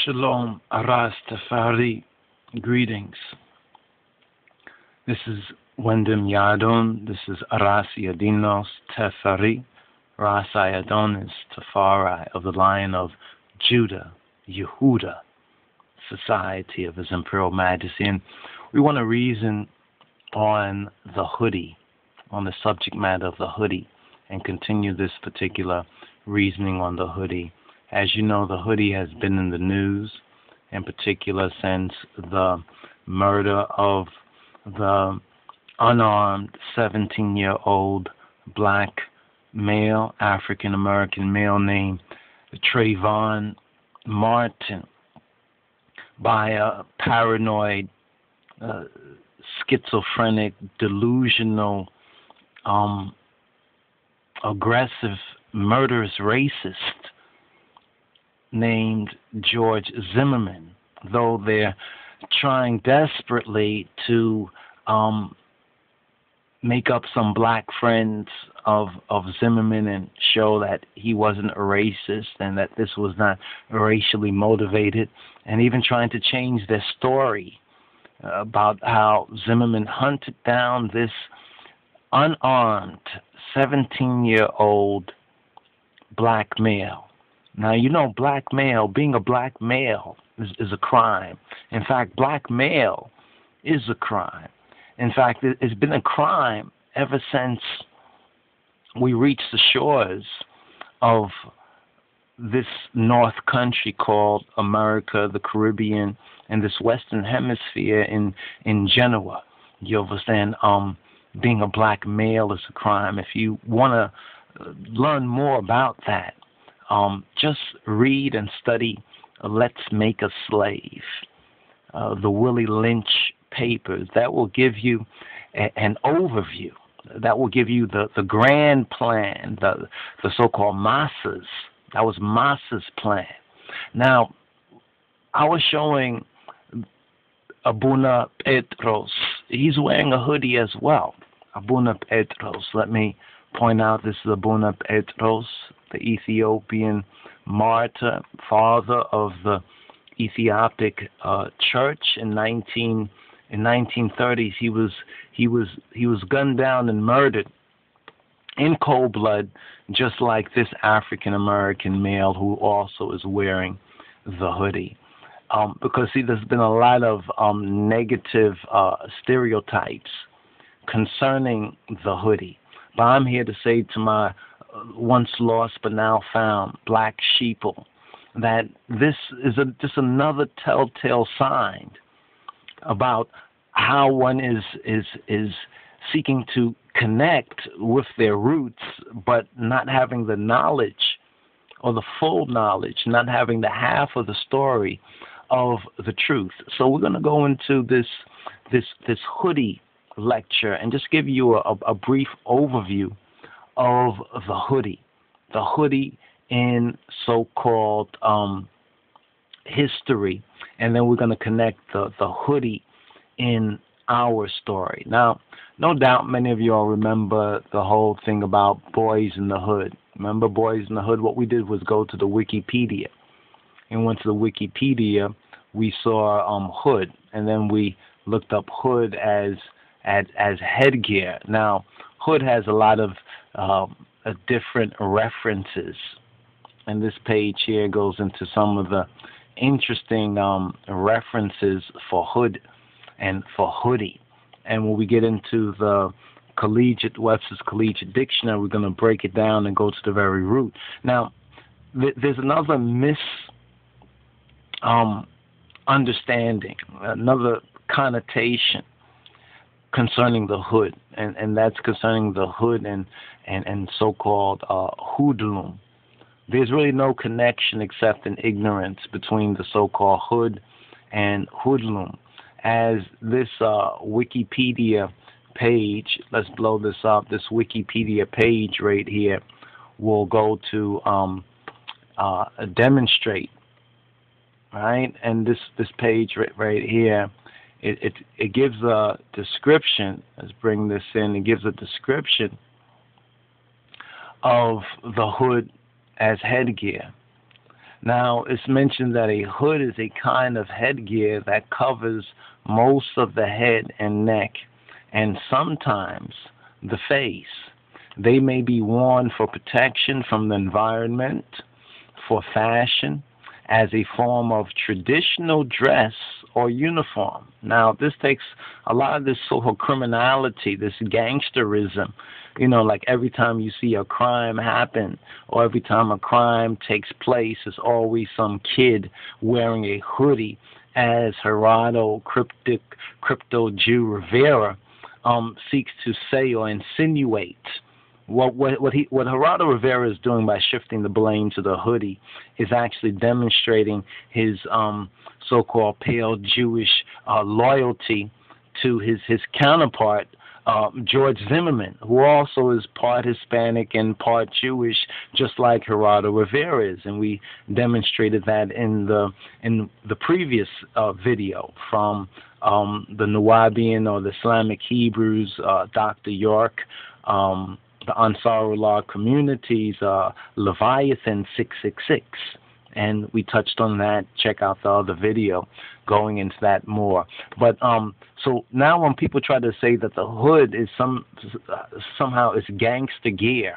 Shalom, Aras Tafari, greetings. This is Wendim Yadon, this is Aras Yadinos Tefari, Ras Ayadonis Tafari of the Lion of Judah, Yehuda, Society of His Imperial Majesty. And we want to reason on the hoodie, on the subject matter of the hoodie, and continue this particular reasoning on the hoodie. As you know, the hoodie has been in the news, in particular since the murder of the unarmed 17-year-old black male, African-American male named Trayvon Martin by a paranoid, schizophrenic, delusional, aggressive, murderous racist named George Zimmerman, though they're trying desperately to make up some black friends of Zimmerman and show that he wasn't a racist and that this was not racially motivated, and even trying to change their story about how Zimmerman hunted down this unarmed 17-year-old black male. Now, you know, black male, being a black male is a crime. In fact, black male is a crime. In fact, it's been a crime ever since we reached the shores of this North Country called America, the Caribbean, and this Western Hemisphere in Genoa. You understand? Being a black male is a crime. If you want to learn more about that, just read and study Let's Make a Slave, the Willie Lynch papers. That will give you an overview. That will give you the grand plan, the so-called Massa's. That was Massa's plan. Now, I was showing Abuna Petros. He's wearing a hoodie as well. Abuna Petros. Let me point out this is Abuna Petros, the Ethiopian martyr, father of the Ethiopic church in 1930s. He was gunned down and murdered in cold blood, just like this African American male who also is wearing the hoodie. Because see, there's been a lot of negative stereotypes concerning the hoodie. But I'm here to say to my once lost but now found black sheeple that this is just another telltale sign about how one is seeking to connect with their roots, but not having the knowledge or the full knowledge, not having the half of the story of the truth. So we're going to go into this hoodie lecture and just give you a brief overview of the hoodie in so-called history, and then we're going to connect the hoodie in our story. Now, no doubt many of you all remember the whole thing about Boys in the Hood. Remember Boys in the Hood? What we did was go to the Wikipedia. And went to the Wikipedia, we saw hood, and then we looked up hood as headgear. Now, hood has a lot of different references, and this page here goes into some of the interesting references for hood and for hoodie. And when we get into the Webster's Collegiate Dictionary, we're going to break it down and go to the very root. Now, there's another understanding, another connotation concerning the hood, and that's concerning the hood and so-called hoodlum. There's really no connection except in ignorance between the so-called hood and hoodlum. As this Wikipedia page, let's blow this up, this Wikipedia page right here will go to demonstrate, right? And this page right here, it gives a description. Let's bring this in. It gives a description of the hood as headgear. Now, it's mentioned that a hood is a kind of headgear that covers most of the head and neck, and sometimes the face. They may be worn for protection from the environment, for fashion, as a form of traditional dress or uniform. Now, this takes a lot of this so-called criminality, this gangsterism. Like every time you see a crime happen or every time a crime takes place, there's always some kid wearing a hoodie, as Gerardo Crypto Jew Rivera seeks to say or insinuate. What Gerardo Rivera is doing by shifting the blame to the hoodie is actually demonstrating his so-called pale Jewish loyalty to his counterpart, George Zimmerman, who also is part Hispanic and part Jewish, just like Gerardo Rivera is, and we demonstrated that in the previous video from the Nuwabian or the Islamic Hebrews, Dr. York. The Ansarullah communities, Leviathan 666. And we touched on that. Check out the other video going into that more. But so now when people try to say that the hood is somehow is gangster gear,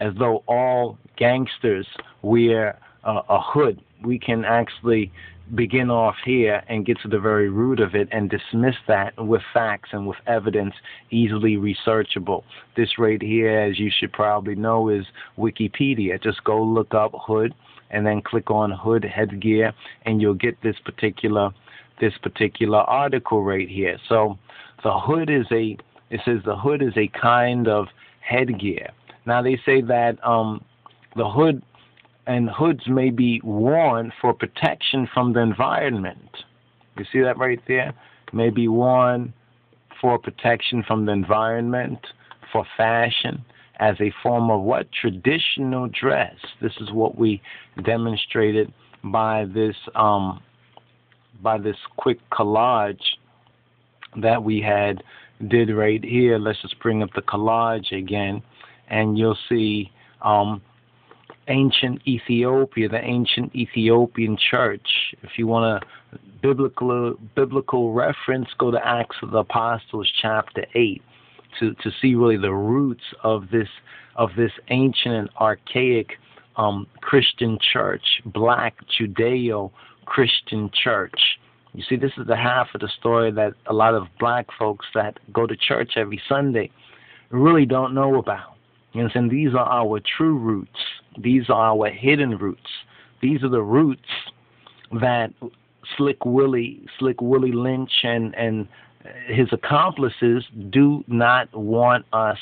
as though all gangsters wear a hood, we can actually begin off here and get to the very root of it and dismiss that with facts and with evidence easily researchable. This right here, as you should probably know, is Wikipedia. Just go look up hood and then click on hood headgear and you'll get this particular article right here. So the hood says the hood is a kind of headgear. Now they say that the hood and hoods may be worn for protection from the environment. You see that right there? May be worn for protection from the environment, for fashion, as a form of what? Traditional dress. This is what we demonstrated by this quick collage that we did right here. Let's just bring up the collage again, and you'll see ancient Ethiopia, the ancient Ethiopian church. If you want a biblical reference, go to Acts of the Apostles chapter 8 to see really the roots of this ancient and archaic Christian church, black Judeo-Christian church. You see, this is the half of the story that a lot of black folks that go to church every Sunday really don't know about. You know what I'm saying? These are our true roots. These are our hidden roots. These are the roots that Slick Willie Lynch and his accomplices do not want us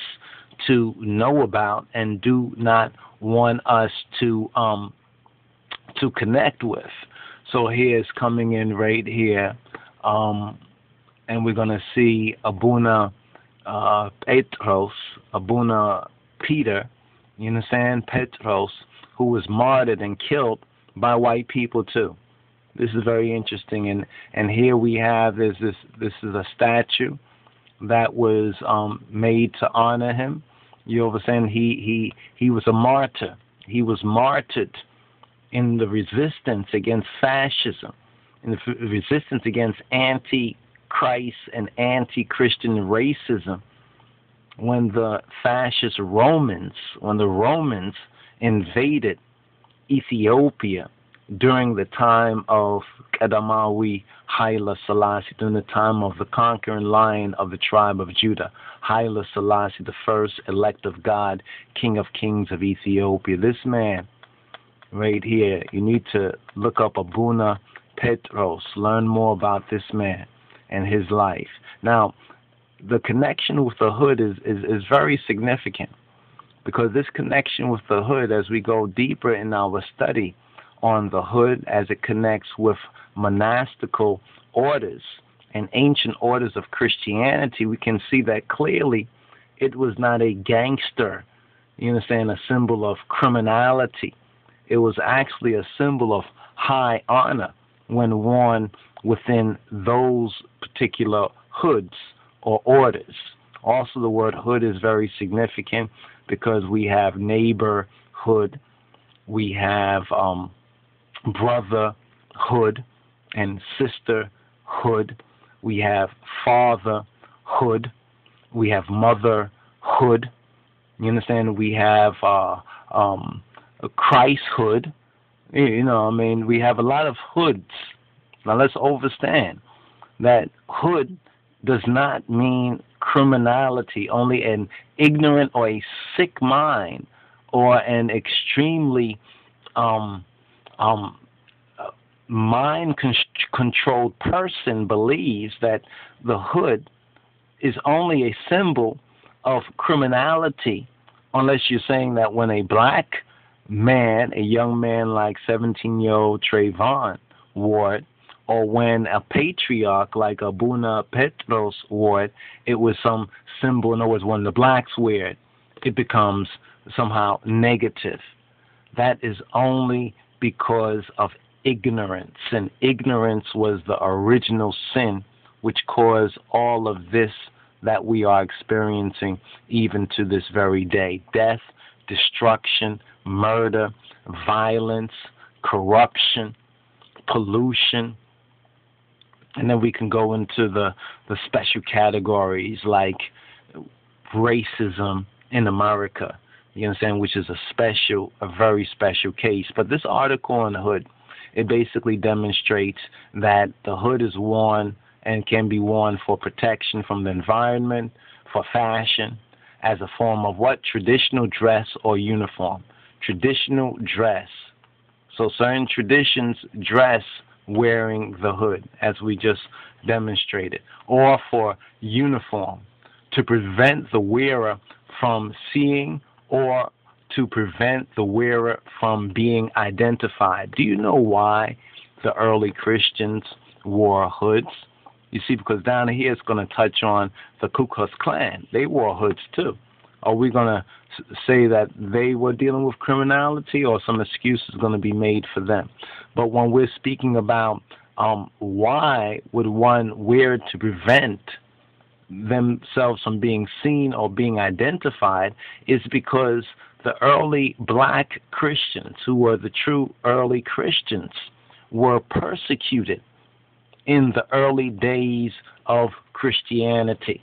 to know about and do not want us to connect with. So here's coming in right here, and we're gonna see Abuna Petros, Abuna Peter, you understand, Petros, who was martyred and killed by white people too. This is very interesting, and here we have this is a statue that was made to honor him. You understand? He was a martyr. He was martyred in the resistance against fascism, in the resistance against anti-Christ and anti-Christian racism. When the fascist Romans, invaded Ethiopia during the time of Kedamawi Haile Selassie, during the time of the conquering lion of the tribe of Judah, Haile Selassie, the first elect of God, King of Kings of Ethiopia. This man right here, you need to look up Abuna Petros, learn more about this man and his life. Now, the connection with the hood is very significant, because this connection with the hood, as we go deeper in our study on the hood, as it connects with monastical orders and ancient orders of Christianity, we can see that clearly it was not a gangster, you understand, a symbol of criminality. It was actually a symbol of high honor when worn within those particular hoods or orders. Also, the word hood is very significant because we have neighborhood, we have brotherhood and sisterhood. We have fatherhood. We have motherhood. You understand? We have Christhood. We have a lot of hoods. Now let's understand that hood does not mean criminality, only an ignorant or a sick mind or an extremely um, um, mind-controlled person believes that the hood is only a symbol of criminality, unless you're saying that when a black man, a young man like 17-year-old Trayvon wore it, or when a patriarch like Abuna Petros wore it, it was some symbol. In other words, when the blacks wear it, it becomes somehow negative. That is only because of ignorance, and ignorance was the original sin which caused all of this that we are experiencing even to this very day. Death, destruction, murder, violence, corruption, pollution. And then we can go into the special categories like racism in America, you understand, which is a very special case. But this article on the hood, it basically demonstrates that the hood is worn and can be worn for protection from the environment, for fashion, as a form of what? Traditional dress or uniform. Traditional dress. So certain traditions dress wearing the hood, as we just demonstrated, or for uniform, to prevent the wearer from seeing or to prevent the wearer from being identified. Do you know why the early Christians wore hoods? You see, because down here it's going to touch on the Ku Klux Klan. They wore hoods too. Are we going to say that they were dealing with criminality, or some excuse is going to be made for them? But when we're speaking about why would one wear it to prevent themselves from being seen or being identified, is because the early black Christians, who were the true early Christians, were persecuted in the early days of Christianity.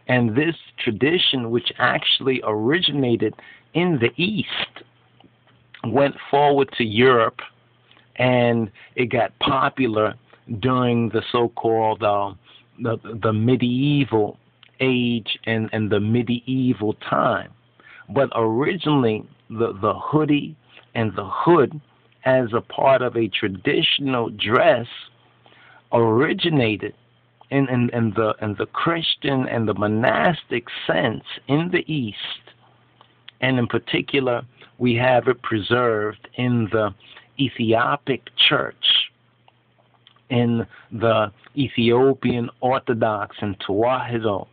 And this tradition, which actually originated in the East, went forward to Europe, and it got popular during the so-called the medieval age and the medieval time. But originally, the hoodie and the hood, as a part of a traditional dress, originated in the Christian and the monastic sense in the East. And in particular, we have it preserved in the Ethiopic church, in the Ethiopian Orthodox and Tewahedo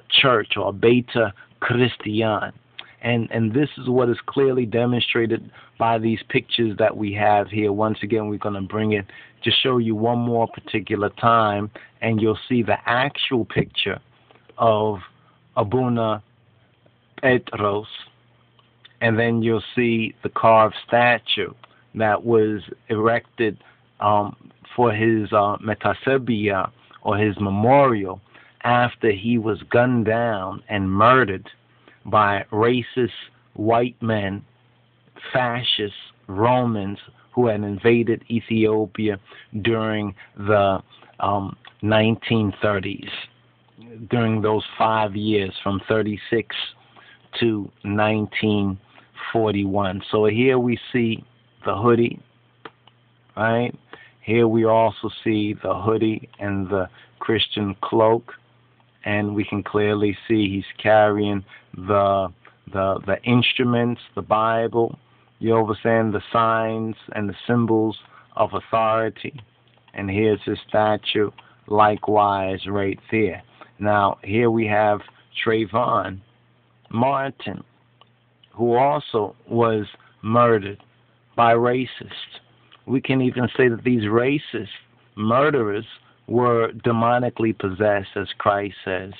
church, or Beta Christian. And this is what is clearly demonstrated by these pictures that we have here. Once again, we're going to bring it to show you one more particular time, and you'll see the actual picture of Abuna Petros, and then you'll see the carved statue that was erected for his metasebia, or his memorial, after he was gunned down and murdered by racist white men, fascist Romans, who had invaded Ethiopia during the 1930s, during those 5 years from 36 to 1941. So here we see the hoodie, right? Here we also see the hoodie and the Christian cloak, and we can clearly see he's carrying the instruments, the Bible, you understand, the signs and the symbols of authority. And here's his statue, likewise, right there. Now, here we have Trayvon Martin, who also was murdered by racists. We can even say that these racist murderers were demonically possessed, as Christ says.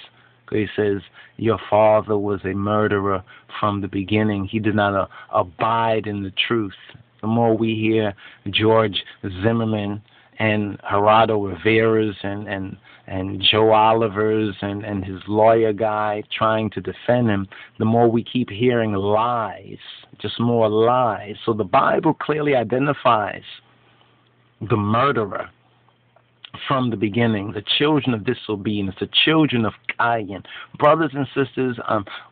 He says, your father was a murderer from the beginning. He did not abide in the truth. the more we hear George Zimmerman and Gerardo Rivera's and Joe Oliver's and his lawyer guy trying to defend him, the more we keep hearing lies, just more lies. So the Bible clearly identifies the murderer from the beginning, the children of disobedience, the children of Cain. Brothers and sisters,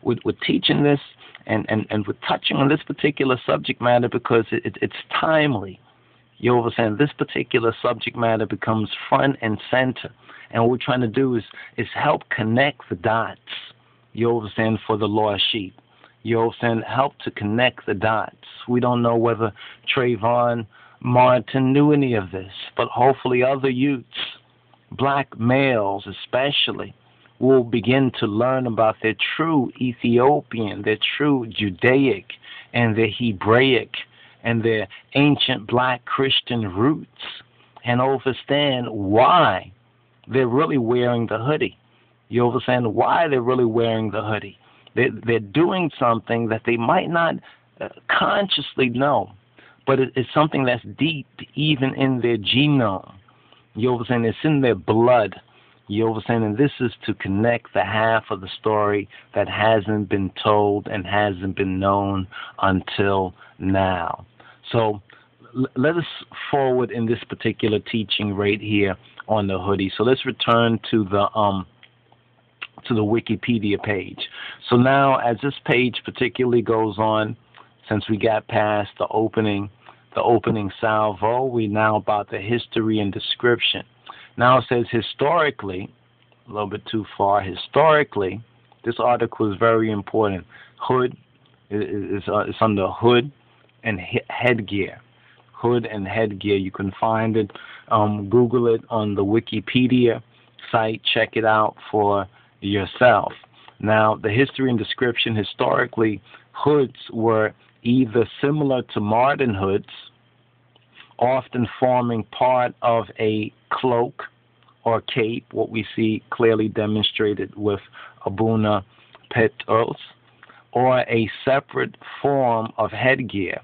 we're teaching this and we're touching on this particular subject matter because it's timely. You understand? This particular subject matter becomes front and center. And what we're trying to do is help connect the dots. You understand? For the lost sheep. You understand? Help to connect the dots. We don't know whether Trayvon Martin knew any of this, but hopefully other youths, black males especially, will begin to learn about their true Ethiopian, their true Judaic, and their Hebraic, and their ancient black Christian roots, and understand why they're really wearing the hoodie. You understand why they're really wearing the hoodie. They're doing something that they might not consciously know, but it's something that's deep even in their genome. You understand? It's in their blood. You understand? And this is to connect the half of the story that hasn't been told and hasn't been known until now. So let us forward in this particular teaching right here on the hoodie. So let's return to the Wikipedia page. So now, as this page particularly goes on, since we got past the opening salvo, we now about the history and description. Now it says historically, a little bit too far. Historically, this article is very important. Hood is under hood and headgear. Hood and headgear. You can find it. Google it on the Wikipedia site. Check it out for yourself. Now, the history and description. Historically, hoods were either similar to modern hoods, often forming part of a cloak or cape, what we see clearly demonstrated with Abuna Petros, or a separate form of headgear.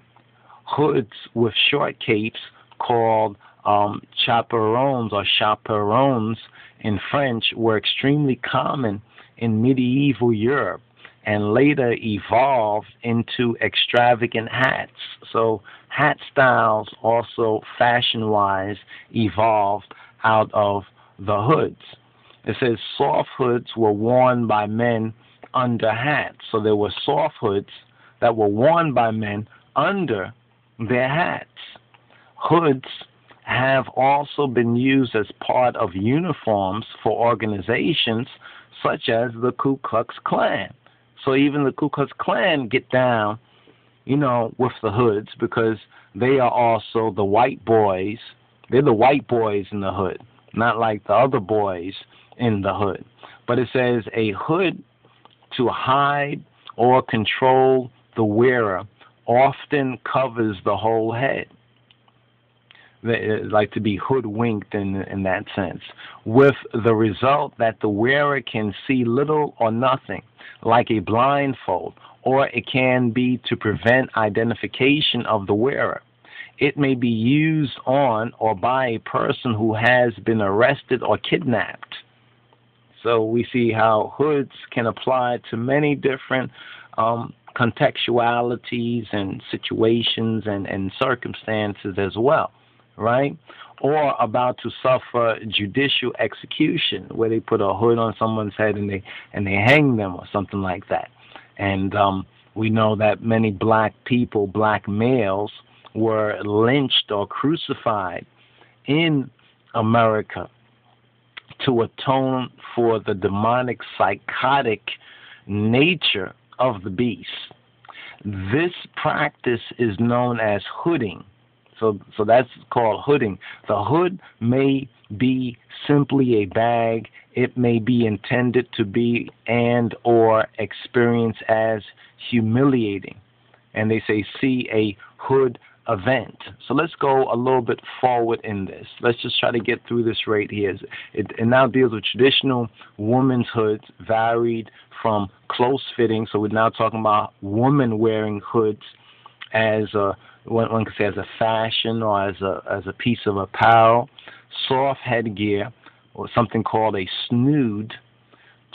Hoods with short capes called chaperons or chaperons in French were extremely common in medieval Europe and later evolved into extravagant hats. So hat styles also fashion-wise evolved out of the hoods. It says soft hoods were worn by men under hats. So there were soft hoods that were worn by men under their hats. Hoods have also been used as part of uniforms for organizations such as the Ku Klux Klan. So even the Ku Klux Klan get down, with the hoods because they are also the white boys. They're the white boys in the hood, not like the other boys in the hood. But it says a hood to hide or control the wearer often covers the whole head. They like to be hoodwinked in that sense, with the result that the wearer can see little or nothing, like a blindfold, or it can be to prevent identification of the wearer. It may be used on or by a person who has been arrested or kidnapped. So we see how hoods can apply to many different contextualities and situations and circumstances as well, right? Or about to suffer judicial execution, where they put a hood on someone's head and they hang them or something like that. And we know that many black people, black males, were lynched or crucified in America to atone for the demonic, psychotic nature of the beast. This practice is known as hooding. So that's called hooding. The hood may be simply a bag. It may be intended to be and or experienced as humiliating. And they say, see a hood event. So let's go a little bit forward in this. Let's just try to get through this right here. It now deals with traditional women's hoods, varied from close fitting. So we're now talking about women wearing hoods as one could say as a fashion or as a piece of apparel, soft headgear, or something called a snood,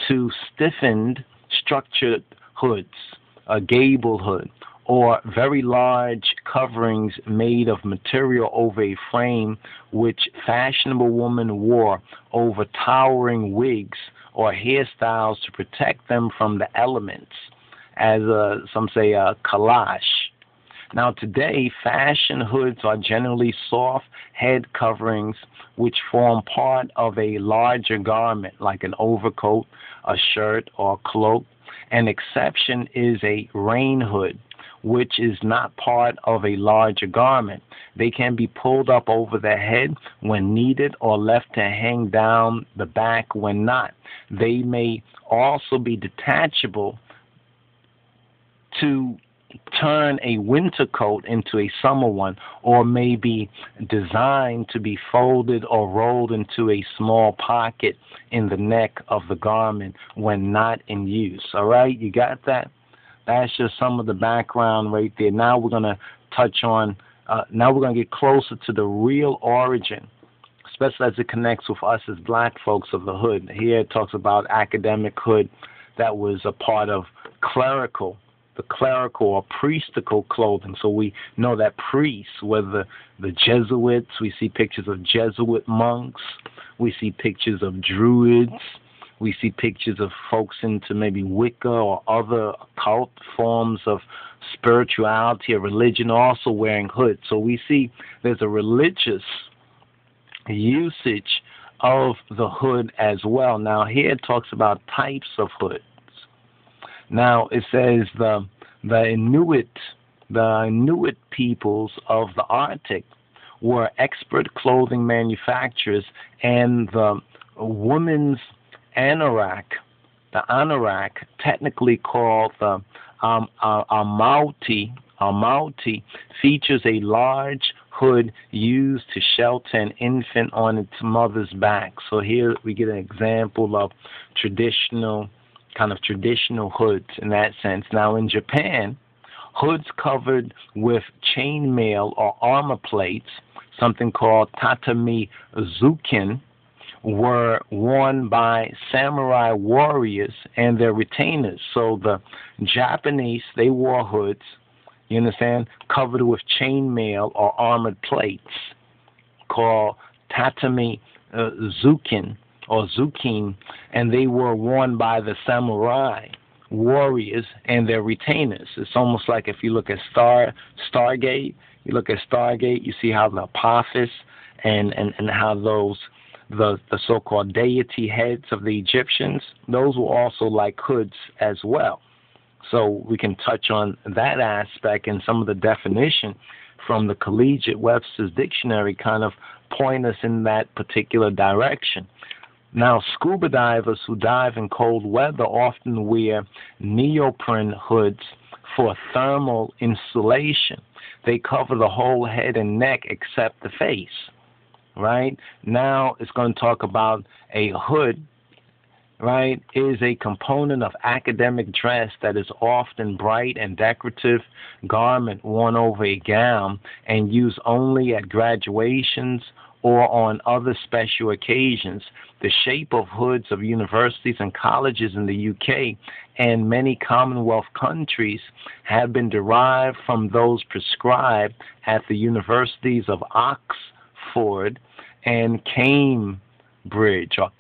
to stiffened, structured hoods, a gable hood, or very large coverings made of material over a frame, which fashionable women wore over towering wigs or hairstyles to protect them from the elements, as some say a calash. Now, today, fashion hoods are generally soft head coverings which form part of a larger garment like an overcoat, a shirt, or a cloak. An exception is a rain hood, which is not part of a larger garment. They can be pulled up over the head when needed or left to hang down the back when not. They may also be detachable to turn a winter coat into a summer one, or may be designed to be folded or rolled into a small pocket in the neck of the garment when not in use. All right, you got that? That's just some of the background right there. Now we're going to touch on, now we're going to get closer to the real origin, especially as it connects with us as black folks of the hood. Here it talks about academic hood that was a part of the clerical or priestical clothing. So we know that priests, whether the Jesuits, we see pictures of Jesuit monks, we see pictures of druids, we see pictures of folks into maybe Wicca or other occult forms of spirituality or religion also wearing hoods. So we see there's a religious usage of the hood as well. Now here it talks about types of hoods. Now it says the Inuit peoples of the Arctic were expert clothing manufacturers, and the women's anorak, technically called the amauti, features a large hood used to shelter an infant on its mother's back. So here we get an example of traditional hoods in that sense. Now in Japan, hoods covered with chainmail or armor plates, something called tatami zukin, were worn by samurai warriors and their retainers. So the Japanese, they wore hoods, you understand, covered with chainmail or armored plates called tatami zukin or zukin, and they were worn by the samurai warriors and their retainers. It's almost like if you look at Stargate, you see how the Apophis and how those the so-called deity heads of the Egyptians, those were also like hoods as well. So we can touch on that aspect, and some of the definition from the Collegiate Webster's Dictionary kind of point us in that particular direction. Now, scuba divers who dive in cold weather often wear neoprene hoods for thermal insulation. They cover the whole head and neck except the face, right? Now it's going to talk about a hood, right, is a component of academic dress that is often bright and decorative garment worn over a gown and used only at graduations or on other special occasions. The shape of hoods of universities and colleges in the UK and many Commonwealth countries have been derived from those prescribed at the universities of Oxford and Cambridge or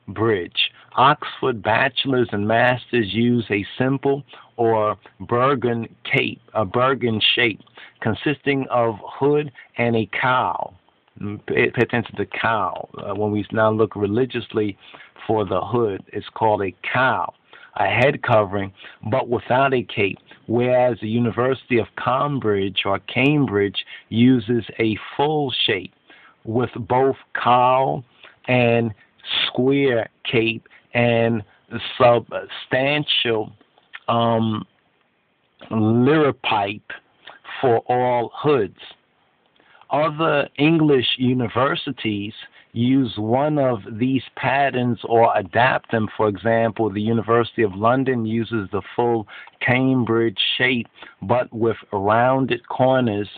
Bridge. Oxford bachelors and masters use a simple or Bergen shape consisting of hood and a cowl. Pay attention to cowl. When we now look religiously for the hood, it's called a cowl, a head covering, but without a cape, whereas the University of Cambridge uses a full shape with both cowl and square cape and substantial liripipe for all hoods. Other English universities use one of these patterns or adapt them. For example, the University of London uses the full Cambridge shape but with rounded corners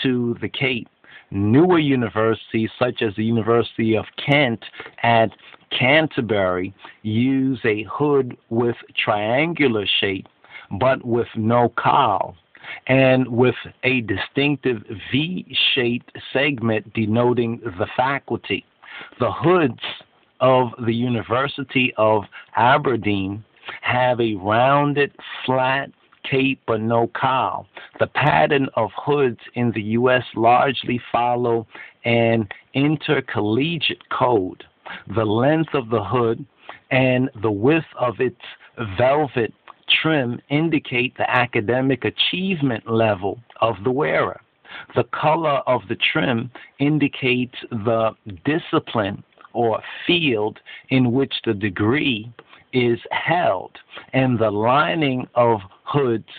to the cape. Newer universities, such as the University of Kent at Canterbury, use a hood with triangular shape but with no cowl, and with a distinctive V-shaped segment denoting the faculty. The hoods of the University of Aberdeen have a rounded, flat cape but no cowl. The pattern of hoods in the U.S. largely follow an intercollegiate code. The length of the hood and the width of its velvet trim indicate the academic achievement level of the wearer. The color of the trim indicates the discipline or field in which the degree is held, and the lining of hoods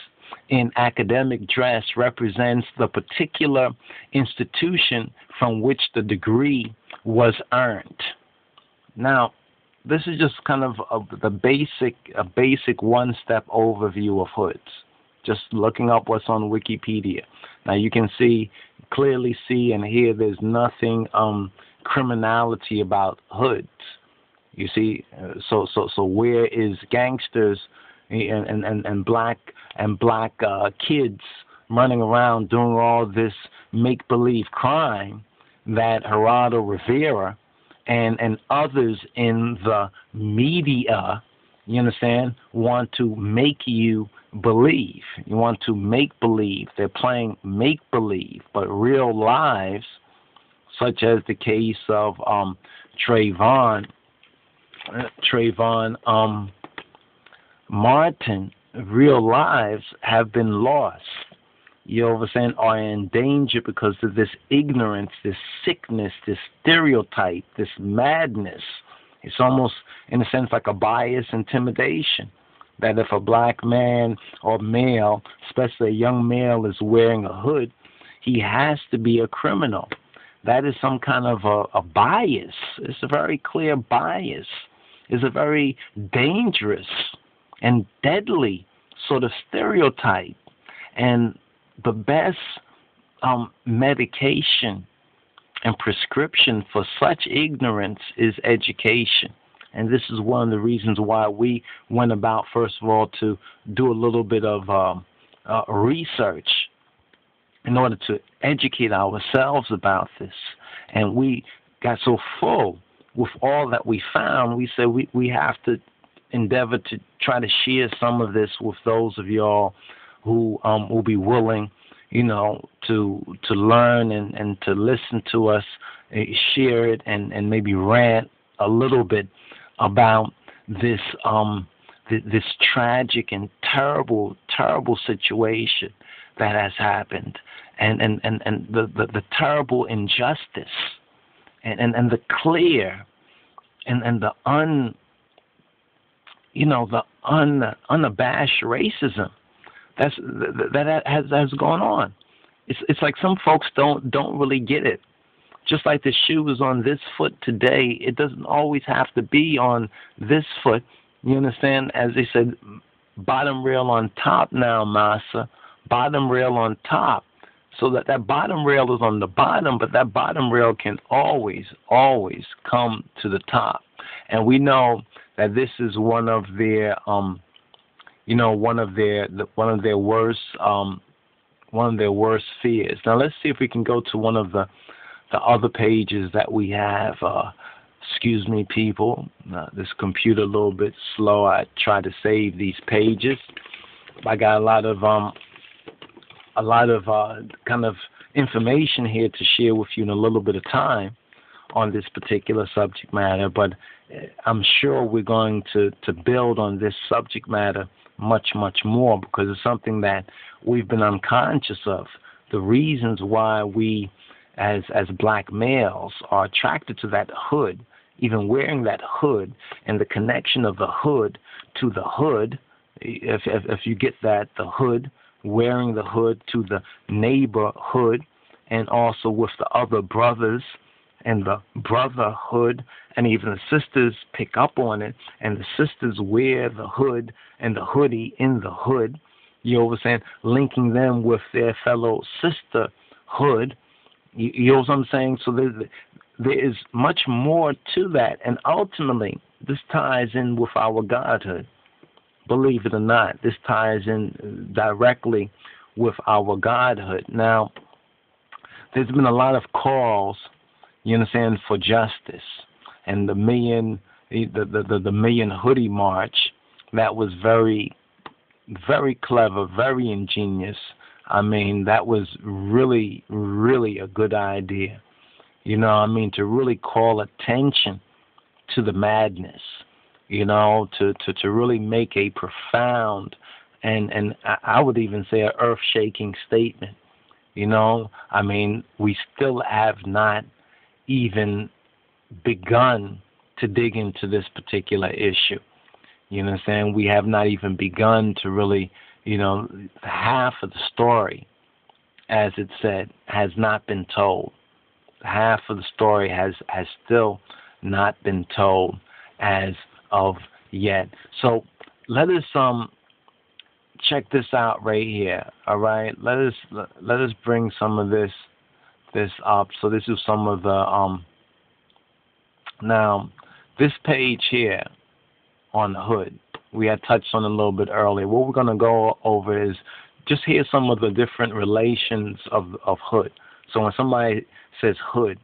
in academic dress represents the particular institution from which the degree was earned. Now, this is just kind of a basic one-step overview of hoods. Just looking up what's on Wikipedia. Now you can clearly see and hear there's nothing criminality about hoods. You see, so where is gangsters and black kids running around doing all this make-believe crime that Geraldo Rivera and others in the media, you understand, want to make you believe. You want to make believe. They're playing make believe, but real lives, such as the case of Trayvon Martin, real lives have been lost. You understand, are in danger because of this ignorance, this sickness, this stereotype, this madness. It's almost, in a sense, like a bias intimidation. That if a black man or male, especially a young male, is wearing a hood, he has to be a criminal. That is some kind of a bias. It's a very clear bias. It's a very dangerous and deadly sort of stereotype. And the best medication and prescription for such ignorance is education. And this is one of the reasons why we went about, first of all, to do a little bit of research in order to educate ourselves about this. And we got so full with all that we found, we said we have to endeavor to try to share some of this with those of y'all who will be willing, to learn and to listen to us, share it, and maybe rant a little bit about this this tragic and terrible situation that has happened, and the terrible injustice, and the clear and the unabashed racism that has gone on. It's like some folks don't really get it. Just like the shoe is on this foot today, it doesn't always have to be on this foot. You understand? As they said, bottom rail on top now, massa. Bottom rail on top. So that bottom rail is on the bottom, but that bottom rail can always come to the top. And we know that this is one of their one of their worst fears. Now let's see if we can go to one of the other pages that we have. Excuse me, people. This computer a little bit slow. I try to save these pages. I got a lot of kind of information here to share with you in a little bit of time on this particular subject matter, but I'm sure we're going to build on this subject matter much more, because it's something that we've been unconscious of. The reasons why we as black males are attracted to that hood, even wearing that hood, and the connection of the hood to the hood, if you get that, the hood, wearing the hood to the neighborhood, and also with the other brothers and the brotherhood, and even the sisters pick up on it, and the sisters wear the hood and the hoodie in the hood. You know what I'm saying? Linking them with their fellow sisterhood. You know what I'm saying? So there is much more to that, and ultimately, this ties in with our godhood. Believe it or not, this ties in directly with our godhood. Now, there's been a lot of calls, you understand, for justice, and the million hoodie march, that was very, very clever, very ingenious. I mean, that was really, really a good idea. You know, I mean, to really call attention to the madness, you know, to really make a profound and I would even say an earth-shaking statement. You know, I mean, we still have not even begun to dig into this particular issue. You know what I'm saying? We have not even begun to really, you know, half of the story, as it said, has not been told. Half of the story has still not been told as of yet. So let us check this out right here. All right, let us bring some of this up. So this is some of the now this page here on the hood, we had touched on a little bit earlier. What we're going to go over is just hear some of the different relations of hood. So when somebody says hood,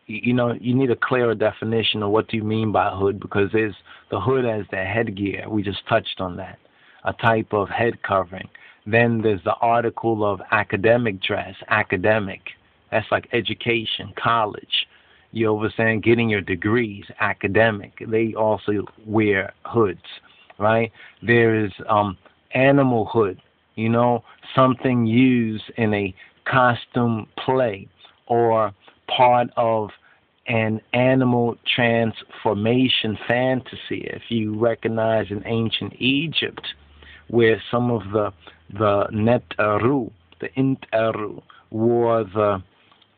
you know, you need a clearer definition of what do you mean by hood, because there's the hood as the headgear. We just touched on that, a type of head covering. Then there's the article of academic dress, academic. That's like education, college. You know what I'm saying? Getting your degrees, academic. They also wear hoods, right? There is animal hood, you know, something used in a costume play or part of an animal transformation fantasy. If you recognize in ancient Egypt, where some of the Netaru, the Interu,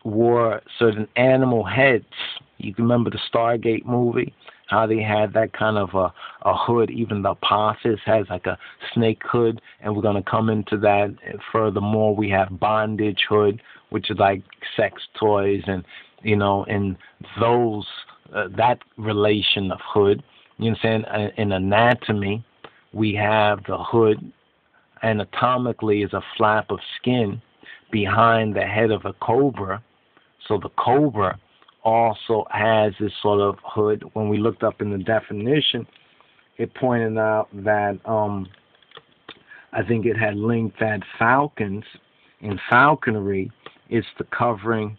wore certain animal heads. You can remember the Stargate movie, how they had that kind of a hood. Even the Apophis has like a snake hood, and we're going to come into that. Furthermore, we have bondage hood, which is like sex toys, and you know, in those that relation of hood. You know what I'm saying? In anatomy, we have the hood anatomically is a flap of skin behind the head of a cobra. So the cobra also has this sort of hood. When we looked up in the definition, it pointed out that I think it had linked that falcons in falconry is the covering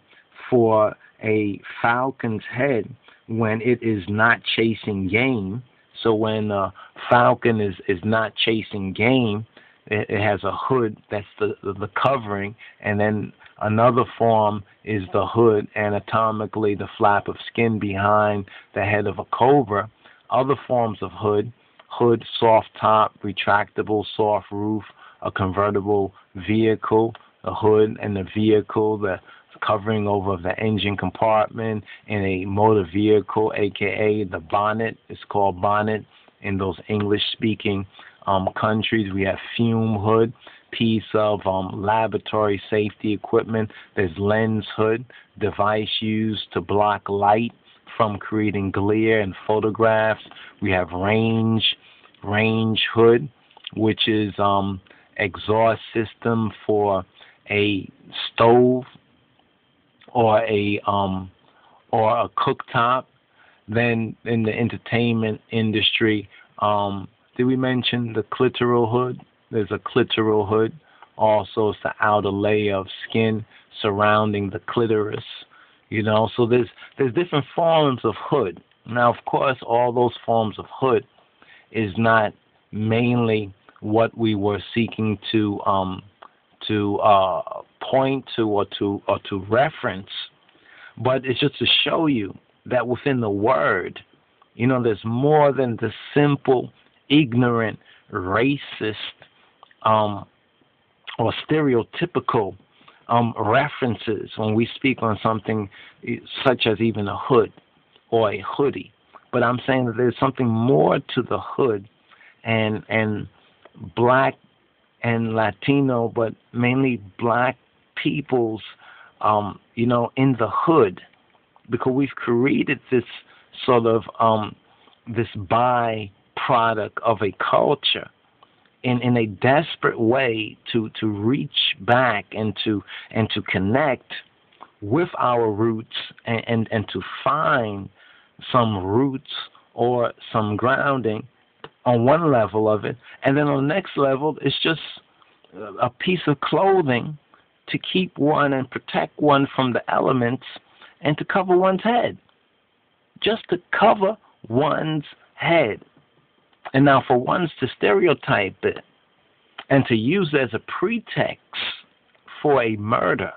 for a falcon's head when it is not chasing game. So when a falcon is not chasing game, it has a hood that's the covering, and then another form is the hood, anatomically the flap of skin behind the head of a cobra. Other forms of hood, soft top, retractable, soft roof, a convertible vehicle, a hood and the vehicle, the covering over the engine compartment in a motor vehicle, aka the bonnet. It's called bonnet in those English-speaking countries. We have fume hood, piece of laboratory safety equipment. There's lens hood, device used to block light from creating glare in photographs. We have range hood, which is exhaust system for a stove or a cooktop. Then in the entertainment industry, did we mention the clitoral hood? There's a clitoral hood. Also, it's the outer layer of skin surrounding the clitoris. You know, so there's different forms of hood. Now, of course, all those forms of hood is not mainly what we were seeking to point to or to reference, but it's just to show you that within the word, you know, there's more than the simple, ignorant, racist, or stereotypical references when we speak on something such as even a hood or a hoodie. But I'm saying that there's something more to the hood and black and Latino, but mainly black people's, in the hood, because we've created this sort of this byproduct of a culture in a desperate way to reach back and to connect with our roots and to find some roots or some grounding on one level of it, and then on the next level it's just a piece of clothing to keep one and protect one from the elements and to cover one's head, just to cover one's head. And now for ones to stereotype it and to use it as a pretext for a murder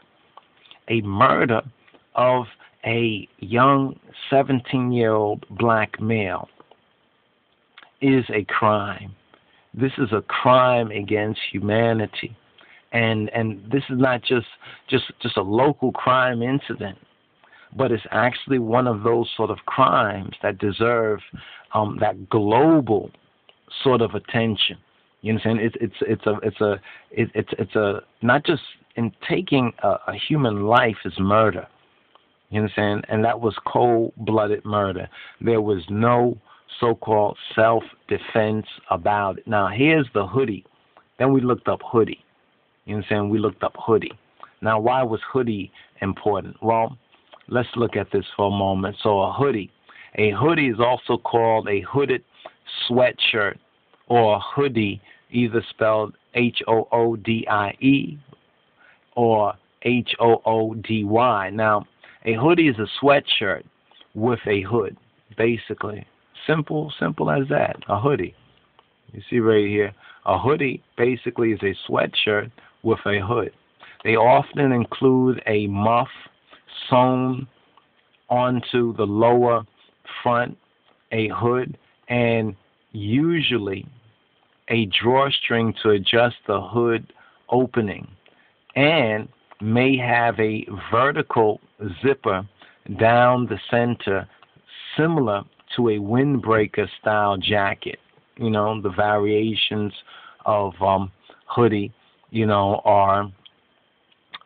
of a young 17-year-old black male is a crime. This is a crime against humanity. And this is not just a local crime incident, but it's actually one of those sort of crimes that deserve that global sort of attention. You understand? It's a not just in taking a human life is murder. You understand? And that was cold-blooded murder. There was no so-called self-defense about it. Now here's the hoodie. Then we looked up hoodie. You understand? We looked up hoodie. Now why was hoodie important? Well, let's look at this for a moment. So a hoodie is also called a hooded sweatshirt or hoodie, either spelled Hoodie or Hoody. Now, a hoodie is a sweatshirt with a hood, basically. Simple as that, a hoodie. You see right here, a hoodie basically is a sweatshirt with a hood. They often include a muff sewn onto the lower front, a hood, and usually a drawstring to adjust the hood opening, and may have a vertical zipper down the center, similar to a windbreaker style jacket. You know, the variations of hoodie,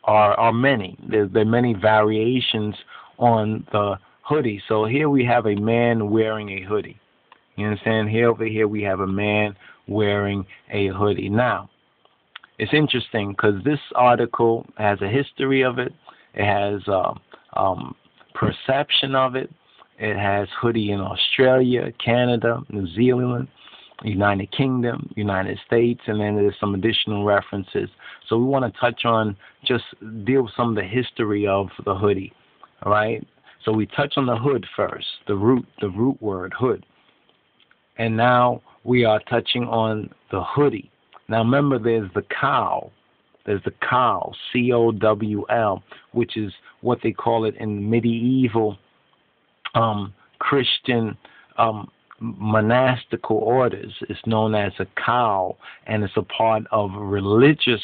are many. There are many variations on the hoodie. So here we have a man wearing a hoodie. You understand? Over here we have a man wearing a hoodie. Now, it's interesting because this article has a history of it. It has perception of it. It has hoodie in Australia, Canada, New Zealand, United Kingdom, United States, and then there's some additional references. So we want to touch on, just deal with some of the history of the hoodie. All right? So we touch on the hood first, the root word, hood. And now we are touching on the hoodie. Now remember, there's the cowl. There's the cowl, C-O-W-L, which is what they call it in medieval Christian monastical orders. It's known as a cowl, and it's a part of religious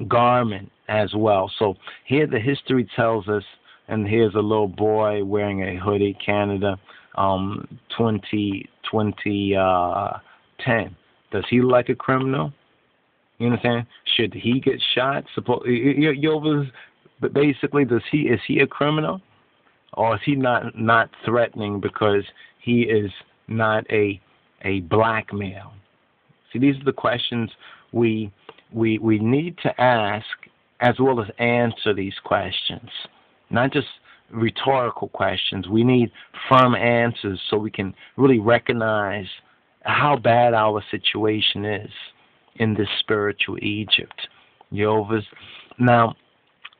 garment as well. So here the history tells us, and here's a little boy wearing a hoodie, Canada, 2010. Does he look like a criminal? You understand? Should he get shot? But basically, is he a criminal, or is he not threatening because he is not a black male? See, these are the questions we need to ask, as well as answer these questions. Not just rhetorical questions. We need firm answers so we can really recognize how bad our situation is in this spiritual Egypt. Yehovah's. Now,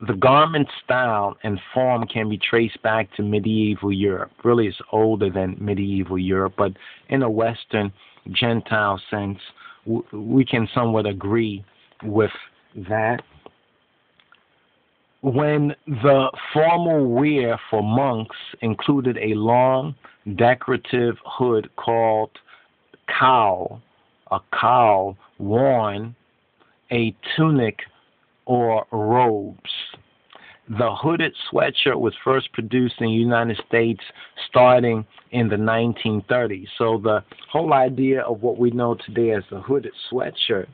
the garment style and form can be traced back to medieval Europe. Really, it's older than medieval Europe, but in a Western Gentile sense, we can somewhat agree with that. When the formal wear for monks included a long, decorative hood called cowl, a cowl worn, a tunic or robes. The hooded sweatshirt was first produced in the United States starting in the 1930s. So the whole idea of what we know today as the hooded sweatshirt,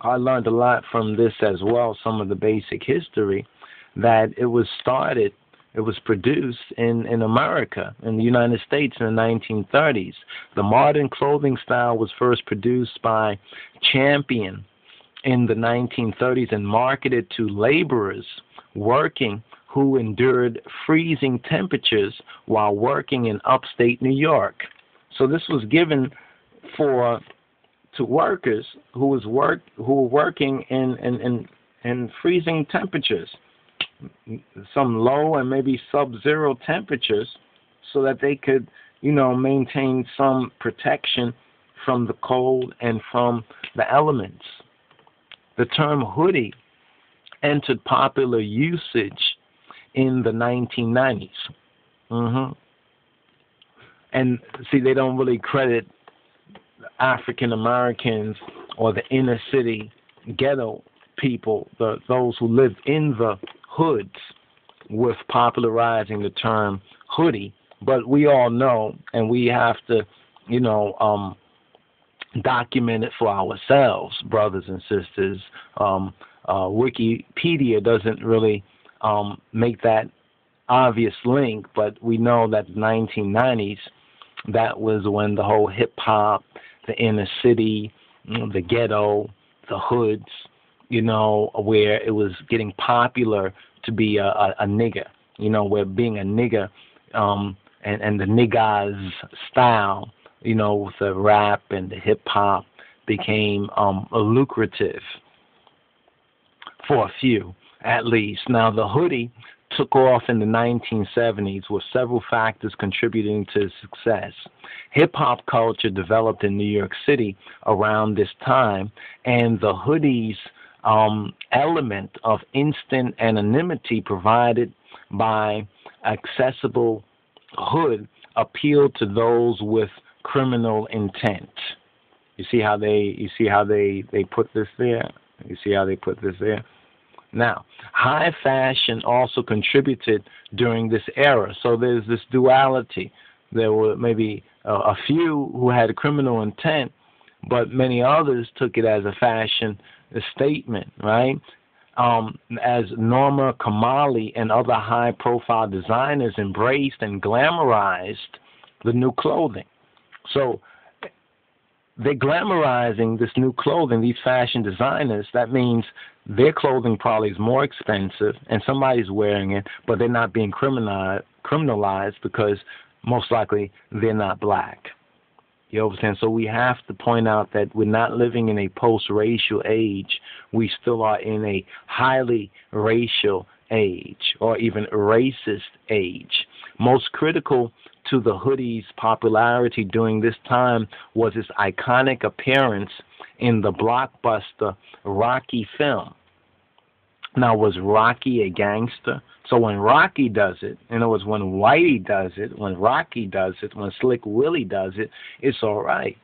I learned a lot from this as well, some of the basic history, that it was produced in America, in the United States in the 1930s. The modern clothing style was first produced by Champion in the 1930s and marketed to laborers working who endured freezing temperatures while working in upstate New York. So this was given to workers who were working in freezing temperatures, some low and maybe sub-zero temperatures, so that they could, maintain some protection from the cold and from the elements. The term hoodie entered popular usage in the 1990s. And see, they don't really credit African Americans or the inner city ghetto people, those who lived in the hoods, with popularizing the term hoodie. But we all know, and we have to, document it for ourselves, brothers and sisters. Wikipedia doesn't really make that obvious link, but we know that the 1990s, that was when the whole hip-hop, the inner city, the ghetto, the hoods, where it was getting popular to be a nigger, where being a nigger and the niggas style, with the rap and the hip-hop became lucrative for a few, at least. Now, the hoodie took off in the 1970s with several factors contributing to its success. Hip-hop culture developed in New York City around this time, and the hoodie's element of instant anonymity provided by accessible hood appealed to those with criminal intent. You see how they put this there? You see how they put this there? Now, high fashion also contributed during this era. So there's this duality. There were maybe a few who had criminal intent, but many others took it as a fashion statement, right? As Norma Kamali and other high-profile designers embraced and glamorized the new clothing. So they're glamorizing this new clothing, these fashion designers. That means their clothing probably is more expensive and somebody's wearing it, but they're not being criminalized because most likely they're not black. You understand? So we have to point out that we're not living in a post-racial age. We still are in a highly racial age, or even racist age. Most critical to the hoodie's popularity during this time was its iconic appearance in the blockbuster Rocky film. Now, was Rocky a gangster? So when Rocky does it, in other words, when Whitey does it, when Rocky does it, when Slick Willie does it, it's all right.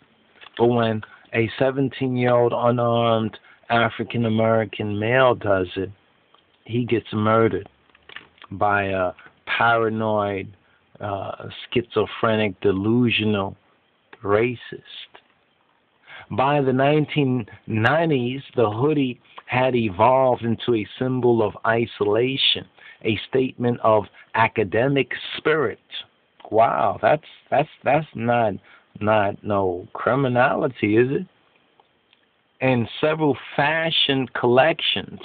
But when a 17-year-old unarmed African-American male does it, he gets murdered by a paranoid, schizophrenic, delusional racist. By the 1990s, the hoodie had evolved into a symbol of isolation, a statement of academic spirit. Wow, that's not no criminality, is it? And several fashion collections.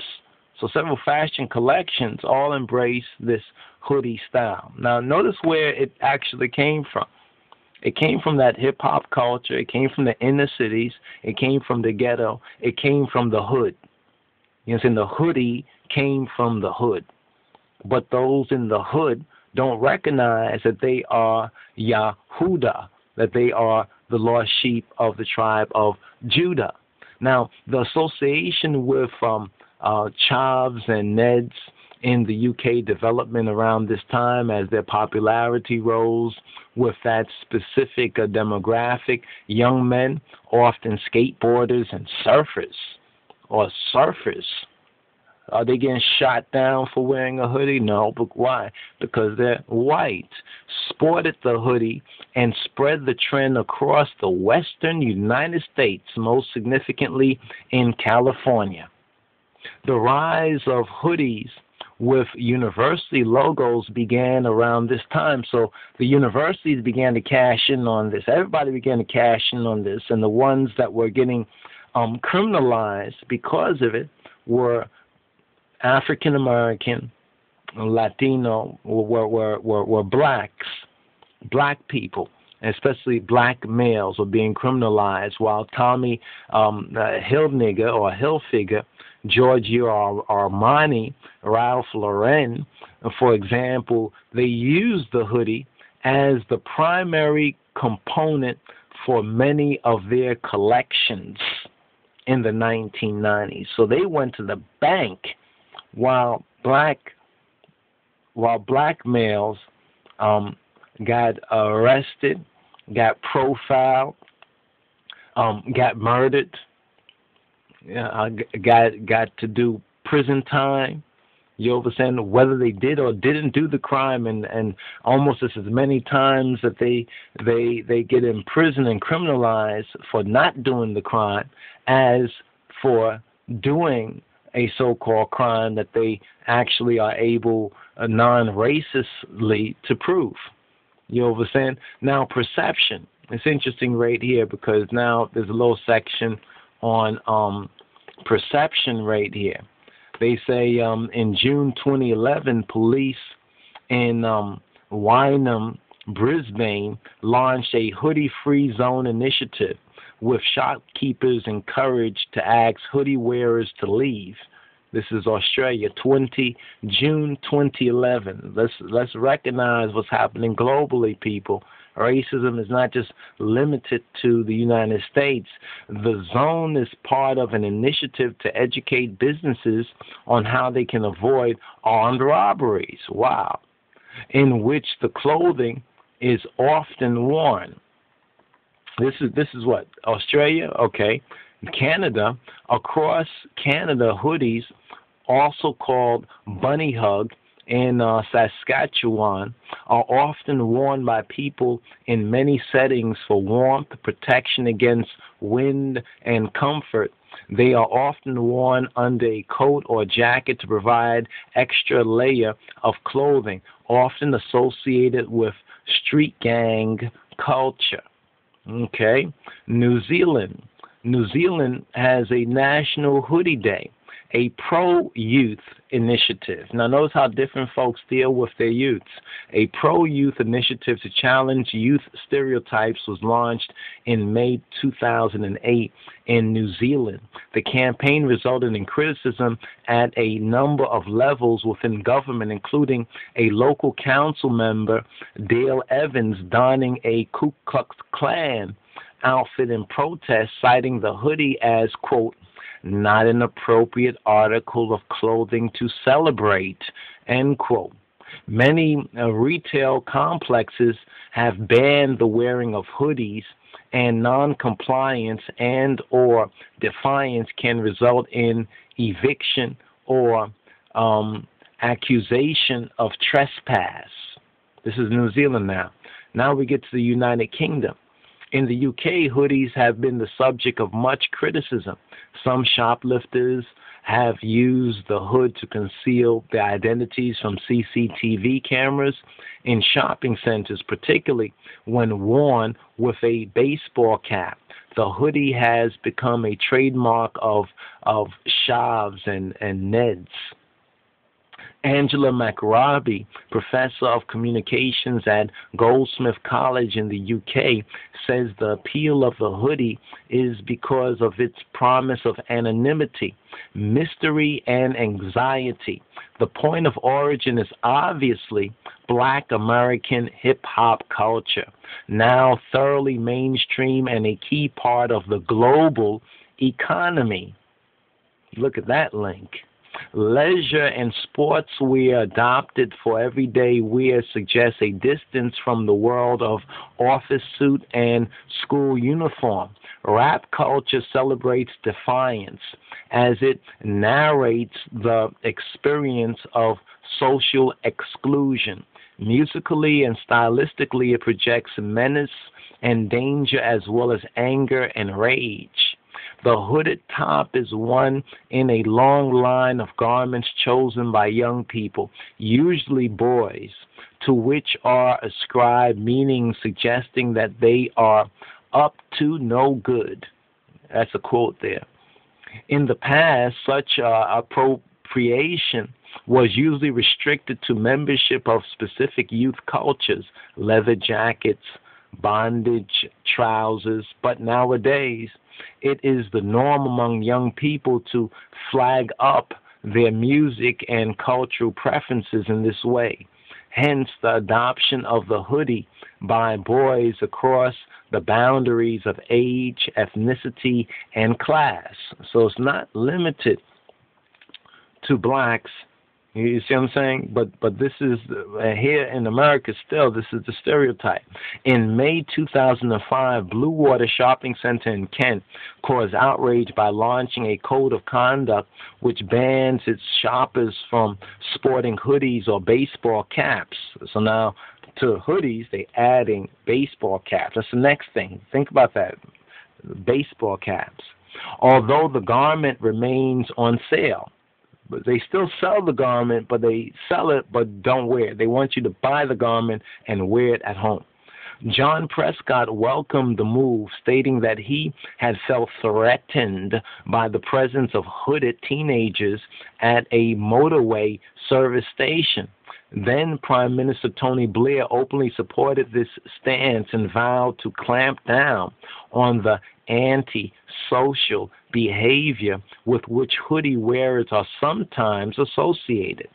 So several fashion collections all embrace this hoodie style. Now, notice where it actually came from. It came from that hip-hop culture. It came from the inner cities. It came from the ghetto. It came from the hood. You know, the hoodie came from the hood. But those in the hood don't recognize that they are Yahudah, that they are the lost sheep of the tribe of Judah. Now, the association with Chavs and Neds in the UK development around this time as their popularity rose with that specific demographic, young men, often skateboarders and surfers, or surfers? Are they getting shot down for wearing a hoodie? No, but why? Because they're white, sported the hoodie, and spread the trend across the western United States, most significantly in California. The rise of hoodies with university logos began around this time. So the universities began to cash in on this. Everybody began to cash in on this, and the ones that were getting criminalized because of it were African American, Latino, were blacks, black people, especially black males, were being criminalized, while Tommy Hilfiger or Hilfiger, Giorgio Armani, Ralph Lauren, for example, they used the hoodie as the primary component for many of their collections in the 1990s. So they went to the bank while black males got arrested, got profiled, got murdered, got to do prison time. You understand, whether they did or didn't do the crime, and almost as many times that they get in prison and criminalized for not doing the crime as for doing a so-called crime that they actually are able non-racistly to prove. You understand? Now, perception. It's interesting right here because now there's a little section on perception right here. They say in June 2011, police in Wynnum, Brisbane, launched a hoodie-free zone initiative with shopkeepers encouraged to ask hoodie wearers to leave. This is Australia, June 2011. Let's recognize what's happening globally, people. Racism is not just limited to the United States. The zone is part of an initiative to educate businesses on how they can avoid armed robberies. Wow. In which the clothing is often worn. This is what? Australia? Okay. Canada. Across Canada, hoodies, also called bunny hug in Saskatchewan, are often worn by people in many settings for warmth, protection against wind, and comfort. They are often worn under a coat or jacket to provide extra layer of clothing, often associated with street gang culture. Okay, New Zealand. New Zealand has a National Hoodie Day, a pro-youth initiative. Now, notice how different folks deal with their youths. A pro-youth initiative to challenge youth stereotypes was launched in May 2008 in New Zealand. The campaign resulted in criticism at a number of levels within government, including a local council member, Dale Evans, donning a Ku Klux Klan outfit in protest, citing the hoodie as, quote, not an appropriate article of clothing to celebrate, end quote. Many retail complexes have banned the wearing of hoodies, and non-compliance and or defiance can result in eviction or accusation of trespass. This is New Zealand now. Now we get to the United Kingdom. In the UK, hoodies have been the subject of much criticism. Some shoplifters have used the hood to conceal their identities from CCTV cameras in shopping centers, particularly when worn with a baseball cap. The hoodie has become a trademark of Shavs and Neds. Angela McRobbie, professor of communications at Goldsmith College in the UK, says the appeal of the hoodie is because of its promise of anonymity, mystery, and anxiety. The point of origin is obviously Black American hip-hop culture, now thoroughly mainstream and a key part of the global economy. Look at that link. Leisure and sportswear adopted for everyday wear suggests a distance from the world of office suit and school uniform. Rap culture celebrates defiance as it narrates the experience of social exclusion. Musically and stylistically, it projects menace and danger as well as anger and rage. The hooded top is one in a long line of garments chosen by young people, usually boys, to which are ascribed meanings suggesting that they are up to no good. That's a quote there. In the past, such appropriation was usually restricted to membership of specific youth cultures, leather jackets, bondage trousers, but nowadays it is the norm among young people to flag up their music and cultural preferences in this way. Hence the adoption of the hoodie by boys across the boundaries of age, ethnicity, and class. So it's not limited to blacks. You see what I'm saying? But this is, here in America still, this is the stereotype. In May 2005, Blue Water Shopping Center in Kent caused outrage by launching a code of conduct which bans its shoppers from sporting hoodies or baseball caps. So now to hoodies, they're adding baseball caps. That's the next thing. Think about that. Baseball caps. Although the garment remains on sale. But they still sell the garment, but they sell it but don't wear it. They want you to buy the garment and wear it at home. John Prescott welcomed the move, stating that he had felt threatened by the presence of hooded teenagers at a motorway service station. Then Prime Minister Tony Blair openly supported this stance and vowed to clamp down on the anti-social behavior with which hoodie wearers are sometimes associated.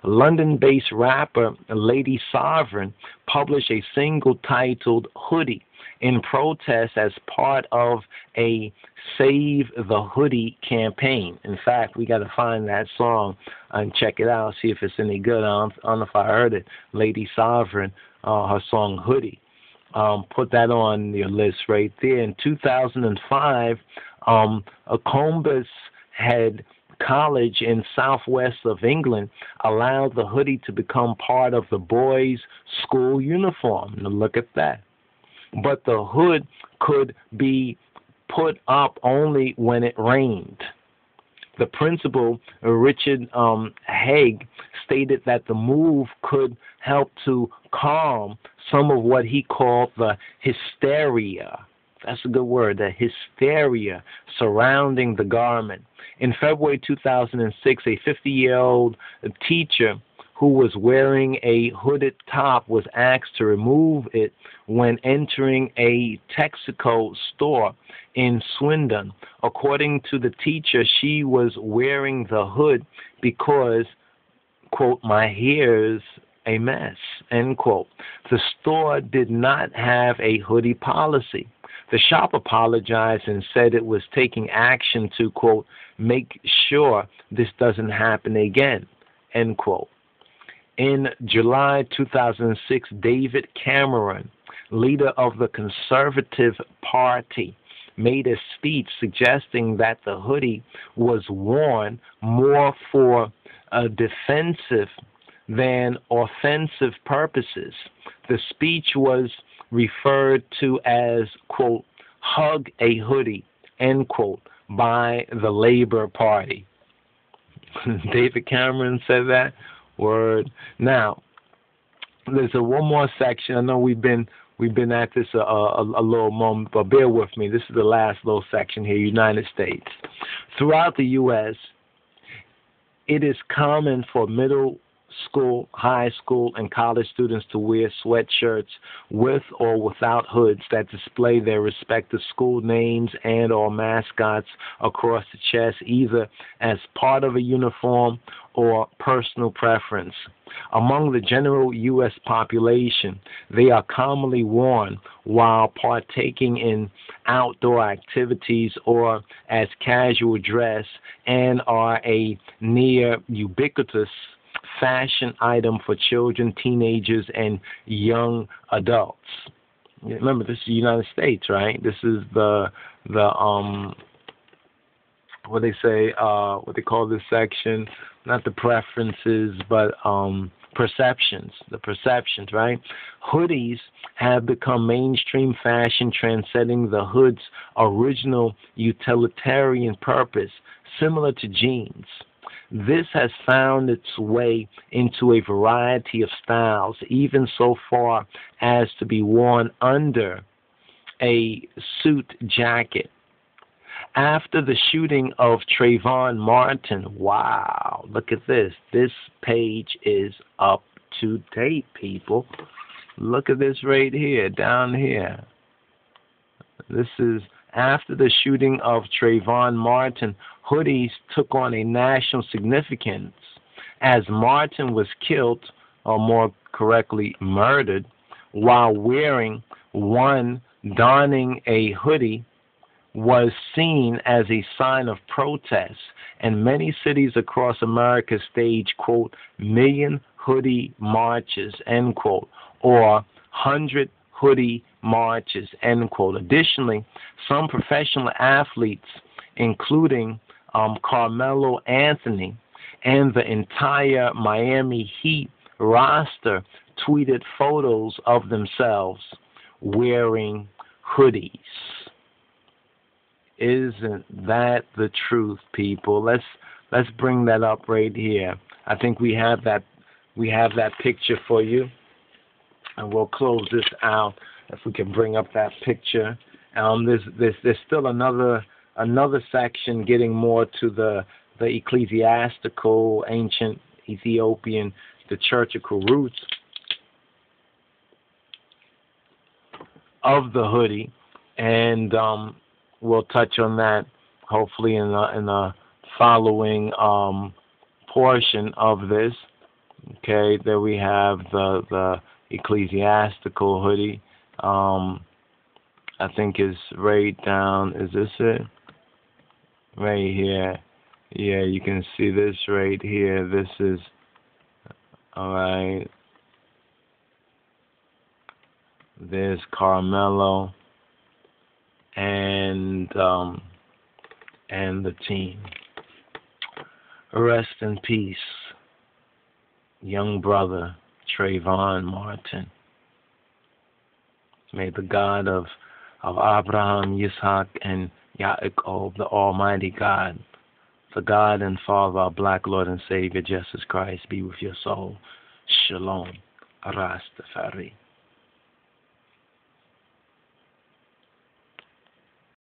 London-based rapper Lady Sovereign published a single titled Hoodie in protest as part of a Save the Hoodie campaign. In fact, we got to find that song and check it out, see if it's any good. I don't know if I heard it. Lady Sovereign, her song Hoodie. Put that on your list right there. In 2005, Combs Head College in southwest of England allowed the hoodie to become part of the boys' school uniform. Now look at that. But the hood could be put up only when it rained. The principal, Richard Haig, stated that the move could help to calm some of what he called the hysteria. That's a good word, the hysteria surrounding the garment. In February 2006, a 50-year-old teacher who was wearing a hooded top was asked to remove it when entering a Texaco store in Swindon. According to the teacher, she was wearing the hood because, quote, my hair's a mess, end quote. The store did not have a hoodie policy. The shop apologized and said it was taking action to, quote, make sure this doesn't happen again, end quote. In July 2006, David Cameron, leader of the Conservative Party, made a speech suggesting that the hoodie was worn more for defensive than offensive purposes. The speech was referred to as, quote, hug a hoodie, end quote, by the Labour Party. David Cameron said that. Word. Now, there's one more section. I know we've been at this a little moment, but bear with me. This is the last little section here, United States. Throughout the U.S., it is common for middle school, high school, and college students to wear sweatshirts with or without hoods that display their respective school names and or mascots across the chest, either as part of a uniform or personal preference. Among the general U.S. population, they are commonly worn while partaking in outdoor activities or as casual dress and are a near ubiquitous fashion item for children, teenagers, and young adults. Remember, this is the United States, right? This is the what they say, what they call this section, not the preferences, but perceptions, the perceptions, right? Hoodies have become mainstream fashion, transcending the hood's original utilitarian purpose, similar to jeans. This has found its way into a variety of styles, even so far as to be worn under a suit jacket. After the shooting of Trayvon Martin, wow, look at this. This page is up to date, people. Look at this right here, down here. This is after the shooting of Trayvon Martin. Hoodies took on a national significance as Martin was killed, or more correctly, murdered, while wearing one. Donning a hoodie was seen as a sign of protest, and many cities across America staged, quote, million hoodie marches, end quote, or 100 hoodie marches, end quote. Additionally, some professional athletes, including Carmelo Anthony and the entire Miami Heat roster, tweeted photos of themselves wearing hoodies. Isn't that the truth, people? Let's bring that up right here. I think we have that picture for you, and we'll close this out if we can bring up that picture. There's still another section getting more to the ecclesiastical, ancient Ethiopian, liturgical roots of the hoodie, and we'll touch on that hopefully in the following portion of this. Okay, there we have the ecclesiastical hoodie. I think is right down. Is this it? Right here. Yeah, you can see this right here. This is all right. There's Carmelo and the team. Rest in peace, young brother Trayvon Martin. May the God of Abraham, Yitzhak, and Yaakov, the Almighty God, the God and Father, our black Lord and Savior, Jesus Christ, be with your soul. Shalom. Rastafari.